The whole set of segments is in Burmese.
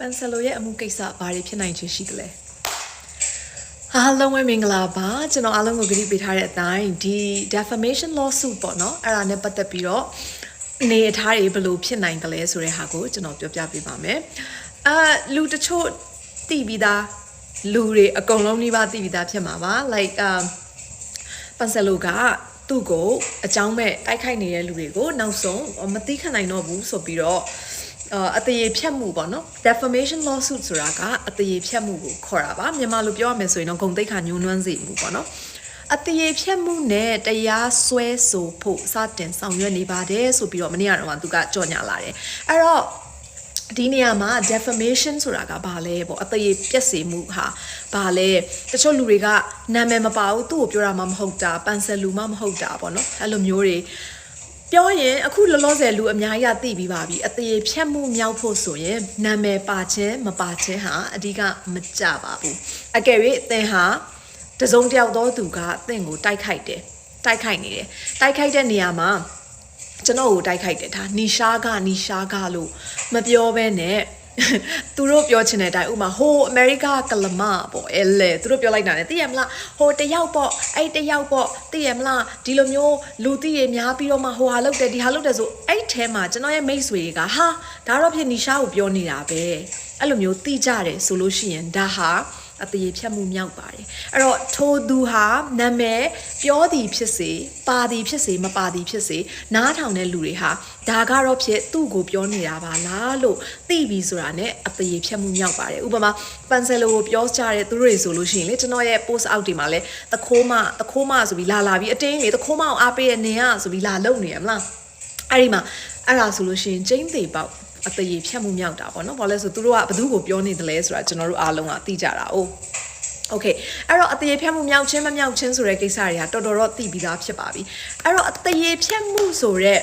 ပန်ဆယ်လိုရဲ့အမှုကိစ္စဘာတွေဖြစ်နိုင်ချေရှိတယ်လဲအားလုံးပဲမင်္ဂလာပါကျွန်တော်အားလုံးကိုကြည့်ပေးထားတဲ့အတိုင်းဒီ defamation lawsuit ပေါ့နော်အဲ့ဒါနဲ့ပတ်သက်ပြီးတော့နေအထားတွေဘယ်လိုဖြစ်နိုင်တယ်လဲဆိုတဲ့ဟာကိုကျွန်တော်ပြောပြပေးပါမယ်လူတချို့သိပြီးသားလူတွေအကုန်လုံးနှိပါသိပြီးသားဖြစ်မှာပါ like ပန်ဆယ်လိုကသူ့ကိုအကြောင်းမဲ့တိုက်ခိုက်နေတဲ့လူတွေကိုနောက်ဆုံးမသိခံနိုင်တော့ဘူးဆိုပြီးတော့အတရေဖြတ်မှုပေါ့နော် defamation lawsuit ဆိုတာကအတရေဖြတ်မှုကိုခေါ်တာပါမြန်မာလိုပြောရမယ်ဆိုရင်တော့ဂုဏ်သိက္ခာညှိုးနွမ်းစေမှုပေါ့နော်အတရေဖြတ်မှုနဲ့တရားစွဲဆိုဖို့စတင်ဆောင်ရွက်နေပါတယ်ဆိုပြီးတော့မနေ့ကတော့သူကကြော်ညာလာတယ်အဲ့တော့ဒီနေရာမှာ defamation ဆိုတာကဘာလဲပေါ့အတရေပြက်စေမှုဟာဘာလဲတချို့လူတွေကနာမည်မပါဘူးသူ့ကိုပြောတာမှမဟုတ်တာပန်ဆယ်လူမှမဟုတ်တာပေါ့နော်အဲ့လိုမျိုးတွေပြောရင်အခုလောလောဆယ်လူအများကြီးသိပြီးပါပြီအသေးဖြတ်မှုမြောက်ဖို့ဆိုရင်နာမည်ပါခြင်းမပါခြင်းဟာအဓိကမကြပါဘူးအကယ်၍သင်ဟာတစုံတယောက်သောသူကသင်ကိုတိုက်ခိုက်တယ်တိုက်ခိုက်နေတယ်တိုက်ခိုက်တဲ့နေရာမှာကျွန်တော်ကိုတိုက်ခိုက်တယ်ဒါနီရှားကလို့မပြောဘဲနဲ့သူတို့ပြောချင်တဲ့အတိုင်းဥမာဟိုအမေရိကကလမပေါ့အဲလေသူတို့ပြောလိုက်တာ ਨੇ သိရမလားဟိုတယောက်ပေါ့အဲ့တယောက်ပေါ့သိရမလားဒီလိုမျိုးလူသိရများပြီးတော့မှဟိုဟာလောက်တယ်ဒီဟာလောက်တယ်ဆိုအဲ့ထဲမှာကျွန်တော်ရဲ့မိတ်ဆွေတွေကဟာဒါတော့ဖြစ်နီရှာကိုပြောနေတာပဲအဲ့လိုမျိုးသိကြတယ်ဆိုလို့ရှိရင်ဒါဟာအတရေဖြတ်မှုမြောက်ပါတယ်အဲ့တော့ထိုသူဟာနာမည်ပြောသည်ဖြစ်စေပါသည်ဖြစ်စေမပါသည်ဖြစ်စေနားထောင်တဲ့လူတွေဟာဒါကတော့ဖြစ်သူ့ကိုပြောနေတာပါလားလို့သိပြီဆိုတာ ਨੇ အတရေဖြတ်မှုမြောက်ပါတယ်ဥပမာပန်ဆယ်လိုကိုပြောကြတဲ့သူတွေဆိုလို့ရှိရင်လေကျွန်တော်ရဲ့ post out တွေမှာလဲတခိုးမဆိုပြီးလာပြီးအတင်းလေတခိုးမအောင်အားပေးတဲ့နေရဆိုပြီးလာလုံနေရမလားအဲ့ဒီမှာအဲ့ဒါဆိုလို့ရှိရင်ကျင်းသေးပေါက်အတရေဖြတ်မှုမြောက်တာပေါ့နော်ဘာလဲဆိုသူတို့ကဘသူ့ကိုပြောနေတယ်လဲဆိုတာကျွန်တော်တို့အားလုံးကသိကြတာ哦โอเคအဲ့တော့အတရေဖြတ်မှုမြောက်ခြင်းမမြောက်ခြင်းဆိုတဲ့ကိစ္စတွေကတော်တော်သိပြီးသားဖြစ်ပါပြီအဲ့တော့အတရေဖြတ်မှုဆိုတဲ့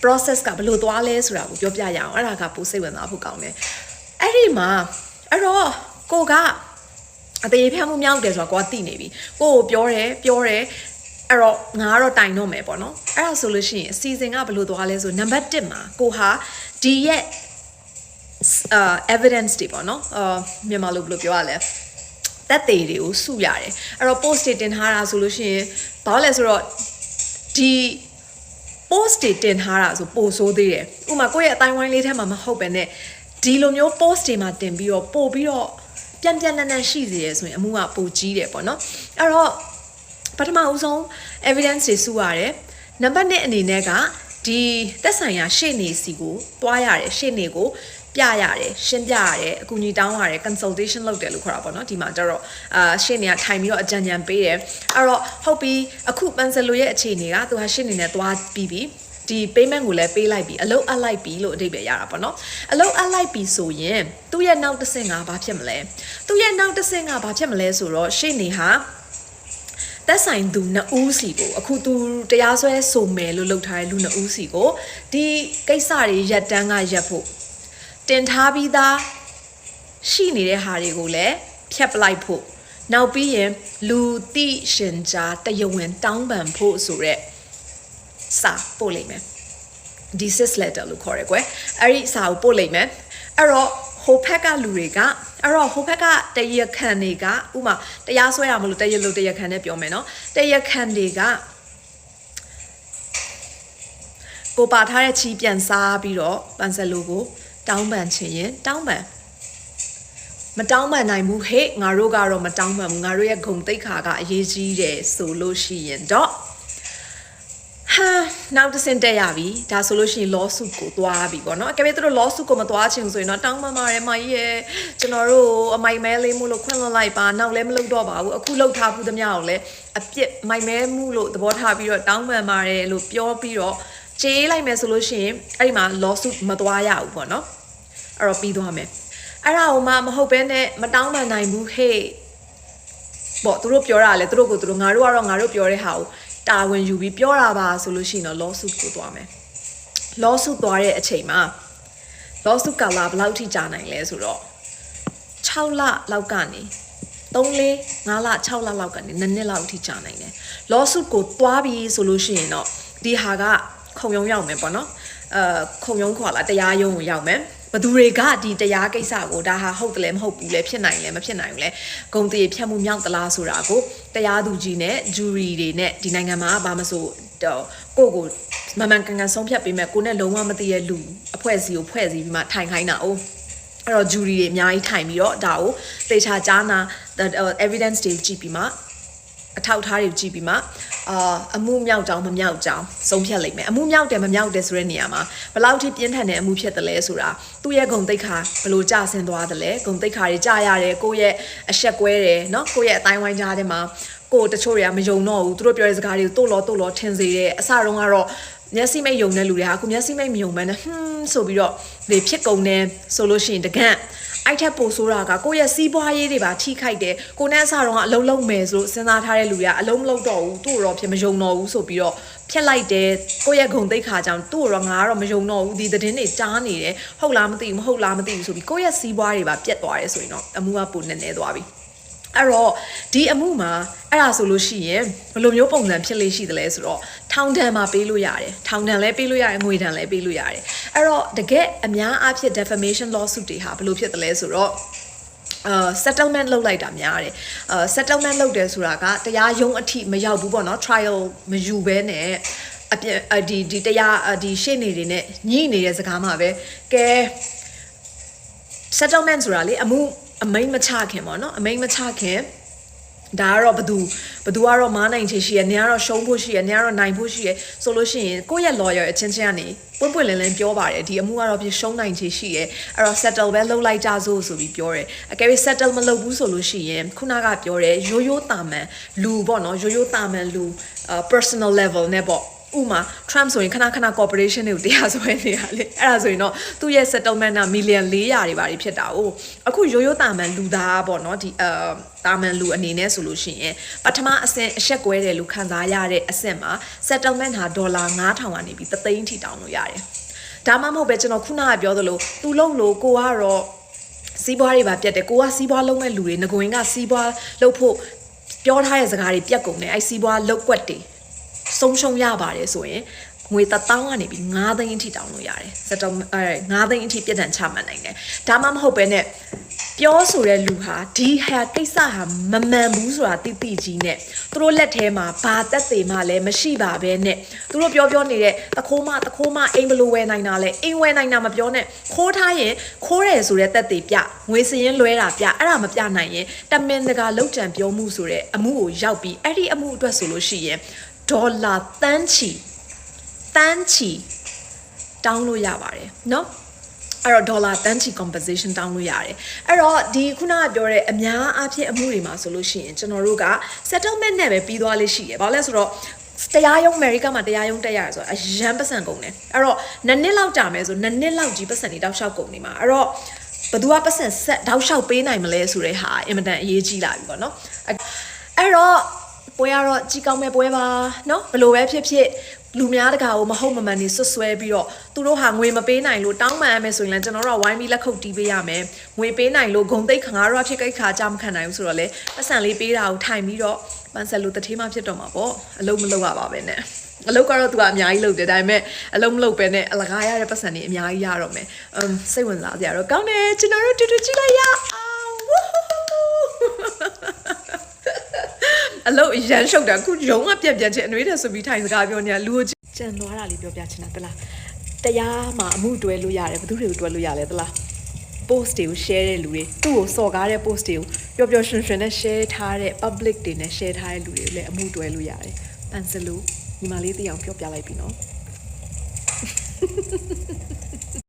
process ကဘယ်လိုသွားလဲဆိုတာကိုပြောပြရအောင်အဲ့ဒါကပိုစိတ်ဝင်စားဖို့ကောင်းတယ်အဲ့ဒီမှာအဲ့တော့ကိုကအတရေဖြတ်မှုမြောက်တယ်ဆိုတာကိုကသိနေပြီကိုကိုပြောတယ်အဲ့တော့ငါကတော့တိုင်တော့မယ်ပေါ့နော်အဲ့ဒါဆိုလို့ရှိရင်အစီအစဉ်ကဘယ်လိုသွားလဲဆိုနံပါတ်1မှာကိုဟာဒီရဲ့evidence တွေပေါ့နော်မြန်မာလိုဘယ်လိုပြောရလဲသက်သေတွေကိုစုရတယ်အဲ့တော့ post တွေတင်ထားတာဆိုလို့ရှိရင်ဘာလဲဆိုတော့ဒီ post တွေတင်ထားတာဆိုပို့ဆိုးသေးတယ်ဥပမာကိုယ့်ရဲ့အတိုင်းဝိုင်းလေးထဲမှာမဟုတ်ပဲနဲ့ဒီလိုမျိုး post တွေမှာတင်ပြီးတော့ပို့ပြီးတော့ပြန်နန်းရှိစေရဆိုရင်အမှုကပိုကြီးတယ်ပေါ့နော်အဲ့တော့ပထမဦးဆုံး evidence တွေစုရတယ်နံပါတ်1အနေနဲ့ကဒီသက်ဆိုင်ရာရှေ့နေစီကိုတွားရတယ်ရှေ့နေကိုပြရတယ်ရှင်းပြရတယ်အကူအညီတောင်းရတယ် consultation လုပ်တယ်လို့ခေါ်တာပေါ့နော်ဒီမှာကျတော့ရှေ့နေကထိုင်ပြီးတော့အကြံဉာဏ်ပေးတယ်အဲ့တော့ဟုတ်ပြီအခုပန်ဆယ်လိုရဲ့အခြေအနေကသူဟာရှေ့နေနဲ့တွားပြီးပြီဒီ payment ကိုလည်းပေးလိုက်ပြီအလုပ်အပ်လိုက်ပြီလို့အဓိပ္ပာယ်ရတာပေါ့နော်အလုပ်အပ်လိုက်ပြီဆိုရင်သူ့ရဲ့နောက်တစ်ဆင့်ကဘာဖြစ်မလဲသူ့ရဲ့နောက်တစ်ဆင့်ကဘာဖြစ်မလဲဆိုတော့ရှေ့နေဟာသက်ဆိုင်သူ2ဦးစီကိုအခုသူတရားစွဲဆိုမယ်လို့လုပ်ထားတဲ့လူ2ဦးစီကိုဒီကိစ္စတွေရက်တန်းကရက်ဖို့တင်ထားပြီးသားရှိနေတဲ့ဟာတွေကိုလည်းဖြတ်ပလိုက်ဖို့နောက်ပြီးရင်လူသိရှင်ကြားတရားဝင်တောင်းပန်ဖို့ဆိုရက်စာပို့လိုက်မယ် disis letter လို့ခေါ်ရကွယ်အဲ့ဒီစာကိုပို့လိုက်မယ်အဲ့တော့ဟိုဘက်ကလူတွေကအဲ့တော့ဟိုဘက်ကတရားခံတွေကဥမာတရားစွဲရမလို့တရားခံနဲ့ပြောမယ်နော်တရားခံတွေကကိုပါထားတဲ့ချီပြန်စားပြီးတော့ပန်ဆယ်လိုကိုတောင်းပန်ချင်ရင်တောင်းပန်မတောင်းပန်နိုင်ဘူးဟေ့ငါတို့ကတော့မတောင်းပန်ဘူးငါတို့ရဲ့ဂုဏ်သိက္ခာကအရေးကြီးတယ်ဆိုလို့ရှိရင်တော့ဟာနောက်တစ်ဆင့်တက်ရပြီဒါဆိုလို့ရှိရင် lawsuit ကိုသွားပြီပေါ့နော်အကယ်၍သူတို့ lawsuit ကိုမသွားချင်ဆိုရင်တော့တောင်းပန်ပါတယ်မကြီးရဲ့ကျွန်တော်တို့အမိုက်မဲလေးမှုလို့ခွင့်လွှတ်လိုက်ပါနောက်လည်းမလုပ်တော့ပါဘူးအခုလုပ်ထားဘူးသမျှကိုလည်းအပြစ်မိုက်မဲမှုလို့သဘောထားပြီးတော့တောင်းပန်ပါတယ်လို့ပြောပြီးတော့ကြေးလိုက်မယ်ဆိုလို့ရှိရင်အဲ့ဒီမှာ lawsuit မသွားရဘူးပေါ့နော်အဲ့တော့ပြီးသွားမယ်အဲ့ဒါကိုမှမဟုတ်ဘဲနဲ့မတောင်းပန်နိုင်ဘူးဟေ့ပေါ့သူတို့ပြောတာလေသူတို့ကိုသူတို့ငါတို့ကတော့ငါတို့ပြောတဲ့ဟာကိုတာဝန်ယူပြီးပြောတာပါဆိုလို့ရှိရင်တော့ lawsuit ကိုသွားမယ် lawsuit သွားတဲ့အချိန်မှာ lawsuit ကလာဘယ်လောက်ထိကြာနိုင်လဲဆိုတော့6လလောက်ကနေ3-4-5လ6လလောက်ကနေ2နှစ်လောက်ထိကြာနိုင်တယ် lawsuit ကိုသွားပြီးဆိုလို့ရှိရင်တော့ဒီဟာကခုံရုံးရောက်မယ်ပေါ့နော်ခုံရုံးခေါ်လာတရားရုံးကိုရောက်မယ် ဘသူတွေကဒီတရားကိစ္စကိုဒါဟာဟုတ်တယ်လဲမဟုတ်ဘူးလဲဖြစ်နိုင်လဲမဖြစ်နိုင်ဘူးလဲဂုံတည်ဖြတ်မှုမြောက်သလားဆိုတာကိုတရားသူကြီးနဲ့ jury တွေနဲ့ဒီနိုင်ငံမှာဘာမဆိုကိုမမှန်ကန်ကန်ဆုံးဖြတ်ပေးမဲ့ကိုနဲ့လုံးဝမသိရဲ့လူအဖွဲ့အစည်းကိုဖွဲ့စည်းပြီးမှထိုင်ခိုင်းတာ哦အဲ့တော့ jury တွေအများကြီးထိုင်ပြီးတော့ဒါကိုသေချာကြားနာ evidence တွေကြည့်ပြီးမှအထောက်ထားတွေကြည့်ပြီးမှအမှုမြောက်ကြောင်းမမြောက်ကြောင်းဆုံးဖြတ်လိုက်မယ်အမှုမြောက်တယ်မမြောက်တယ်ဆိုတဲ့နေရာမှာဘယ်လောက်ထိပြင်းထန်တဲ့အမှုဖြစ်တယ်လဲဆိုတာသူ့ရဲ့ဂုဏ်သိက္ခာဘယ်လိုကျဆင်းသွားတယ်လဲဂုဏ်သိက္ခာတွေကျရတယ်ကိုယ့်ရဲ့အဆက်ကွဲတယ်เนาะကိုယ့်ရဲ့အတိုင်းဝိုင်းကြားထဲမှာကိုတချို့တွေကမယုံတော့ဘူးသူတို့ပြောတဲ့စကားတွေကိုတို့လောထင်စေတယ်အစတုန်းကတော့မျက်စိမိတ်ယုံတဲ့လူတွေကအခုမျက်စိမိတ်မယုံမှန်းနဲ့ဆိုပြီးတော့ဒီဖြစ်ကုန်တယ်ဆိုလို့ရှိရင်တကန့်အဲ့ထက်ပိုဆိုးတာကကိုယ့်ရဲ့စီးပွားရေးတွေပါထိခိုက်တယ်ကိုနဲ့အစားတော့အလုံးလုံးမယ်ဆိုစဉ်းစားထားတဲ့လူတွေကအလုံးမလုံးတော့ဘူးသူ့တော့ဖြစ်မယုံတော့ဘူးဆိုပြီးတော့ဖျက်လိုက်တယ်ကိုယ့်ရဲ့ဂုဏ်သိက္ခာကြောင့်သူ့တော့ငါကတော့မယုံတော့ဘူးဒီသတင်းတွေကြားနေတယ်ဟုတ်လားမသိဘူးမဟုတ်လားမသိဘူးဆိုပြီးကိုယ့်ရဲ့စီးပွားတွေပါပြတ်သွားတယ်ဆိုရင်တော့အမှုကပိုနေသွားပြီအဲ့တော့ဒီအမှုမှာအဲ့ဒါဆိုလို့ရှိရင်ဘယ်လိုမျိုးပုံစံဖြစ်လေးရှိသလဲဆိုတော့ထောင်ဒဏ်မှာပေးလို့ရတယ်ထောင်ဒဏ်လည်းပေးလို့ရတယ်ငွေဒဏ်လည်းပေးလို့ရတယ်အဲ့တော့တကယ်အများအားဖြင့် defamation lawsuit တွေဟာဘယ်လိုဖြစ်သလဲဆိုတော့settlement လုပ်လိုက်တာများတယ်settlement လုပ်တယ်ဆိုတာကတရားရုံးအထိမရောက်ဘူးပေါ့နော် trial မယူဘဲနဲ့အပြဒီတရားဒီရှေ့နေတွေနဲ့ညှိနေတဲ့စကားမှာပဲကဲ settlement ဆိုတာလေအမိန်မချခင်ပေါ့နော်အမိန်မချခင်ဒါကတော့ဘသူကတော့မားနိုင်ချေရှိရနေကတော့ရှုံးဖို့ရှိရနေကတော့နိုင်ဖို့ရှိရဆိုလို့ရှိရင်ကိုယ့်ရဲ့ lawyer အချင်းချင်းကနေပွင့်လင်းပြောပါတယ်ဒီအမှုကတော့ပြရှုံးနိုင်ချေရှိရအဲ့တော့ settle ပဲလုပ်လိုက်ကြစို့ဆိုပြီးပြောတယ်အကယ်၍ settle မလုပ်ဘူးဆိုလို့ရှိရင်ခုနကပြောတယ်ရိုးတာမှန်လူပေါ့နော်ရိုးတာမှန်လူpersonal level နဲ့ပေါ့ဥမာ Trump ဆိုရင်ခဏ corporation တွေကိုတရားစွဲနေရလေအဲ့ဒါဆိုရင်တော့သူ့ရဲ့ settlement က million 400တွေပါဖြစ်တာ哦အခုရိုးတာမှန်လူသားပေါ့နော်ဒီတာမန်လူအနေနဲ့ဆိုလို့ရှိရင်ပထမအဆင့်အဆက်ကွဲတယ်လို့ခံစားရတဲ့အဆင့်မှာ settlement ဟာ$9000ကနေပြီး3သိန်းထိတောင်းလို့ရတယ်ဒါမှမဟုတ်ပဲကျွန်တော်ခုနကပြောသလိုသူလုံးလို့ကိုကတော့စီးပွားတွေပါပြတ်တယ်ကိုကစီးပွားလုံးမဲ့လူတွေငကွင်းကစီးပွားလုပ်ဖို့ပြောထားတဲ့စကားတွေပြတ်ကုန်တယ်အဲ့စီးပွားလောက်ကွက်တွေဆုံးရှုံးရပါတယ်ဆိုရင်ငွေ1000ကနေပြီး9သိန်းအထိတောင်းလို့ရတယ်စက်တော့9သိန်းအထိပြည့်တန်ချမှတ်နိုင်တယ်ဒါမှမဟုတ်ပဲနဲ့ပြောဆိုတဲ့လူဟာဒီဟာကိစ္စဟာမမှန်ဘူးဆိုတာသိကြီးနဲ့သူတို့လက်ထဲမှာဘာတက်သေးမှလည်းမရှိပါပဲနဲ့သူတို့ပြောနေတဲ့တခိုးမအိမ်ဘလို့ဝယ်နိုင်တာလဲအိမ်ဝယ်နိုင်တာမပြောနဲ့ခိုးထားရင်ခိုးတယ်ဆိုတဲ့တက်သေးပြငွေစရင်လွဲတာပြအဲ့ဒါမပြနိုင်ရင်တမင်တကာလောက်ကြံပြောမှုဆိုတဲ့အမှုကိုရောက်ပြီးအဲ့ဒီအမှုအတွက်ဆိုလို့ရှိရင်ဒေါ်လာတန်းချီတောင်းလို့ရပါတယ်เนาะအဲ့တော့ဒေါ်လာတန်းချီ compensation တောင်းလို့ရတယ်အဲ့တော့ဒီခုနကပြောတဲ့အများအားဖြင့်အမှုတွေမှာဆိုလို့ရှိရင်ကျွန်တော်တို့က settlement နဲ့ပဲပြီးသွားလေးရှိတယ်ဘာလဲဆိုတော့တရားရုံးအမေရိကမှာတရားရုံးတက်ရတယ်ဆိုတော့အရန်ပတ်စံကုန်တယ်အဲ့တော့နှစ်လောက်ကြာမယ်ဆိုနှစ်လောက်ကြီးပတ်စံတွေတောက်လျှောက်ကုန်နေမှာအဲ့တော့ဘသူကပတ်စံဆက်တောက်လျှောက်ပေးနိုင်မလဲဆိုတဲ့ဟာအင်မတန်အရေးကြီးလာပြီပေါ့နော်အဲ့တော့ပွဲကတော့ကြီးကောင်းမဲ့ပွဲပါเนาะဘလို့ပဲဖြစ်လူများတကာကိုမဟုတ်မမှန်နေဆွဆွဲပြီးတော့သူတို့ဟာငွေမပေးနိုင်လို့တောင်းပန်ရမယ်ဆိုရင်လည်းကျွန်တော်တို့ကဝိုင်းပြီးလက်ခုပ်တီးပေးရမယ်ငွေပေးနိုင်လို့ဂုံတိတ်ခါတော့ဖြစ်ကိတ်ခါကြမခံနိုင်ဘူးဆိုတော့လေပတ်စံလေးပေးတာကိုထိုင်ပြီးတော့ပန်ဆယ်လိုတထေးမှဖြစ်တော့မှာပေါ့အလုံးမလုပ်ရပါပဲနဲ့အလုပ်ကတော့သူကအများကြီးလုပ်တယ်ဒါပေမဲ့အလုံးမလုပ်ပဲနဲ့အလကားရတဲ့ပတ်စံတွေအများကြီးရတော့မယ်စိတ်ဝင်စားစရာတော့ကောင်းတယ်ကျွန်တော်တို့တူတူကြည့်လိုက်ရအောင်အလို့ရန်ရှုပ်တာခုရုံးကပြက်ချင်းအနှွေးတယ်ဆိုပြီးထိုင်စကားပြောနေတာလူကိုကြံသွားတာလေးပြောပြချင်တာတလားတရားမှာအမှုတွဲလို့ရတယ်ဘယ်သူတွေကိုတွဲလို့ရလဲတလား post တွေကို share တဲ့လူတွေသူ့ကိုစော်ကားတဲ့ post တွေကိုပျော်ရွှင်နဲ့ share ထားတဲ့ public တွေနဲ့ share ထားတဲ့လူတွေလည်းအမှုတွဲလို့ရတယ်ပန်စလို့ညီမလေးသိအောင်ပြောပြလိုက်ပြီနော်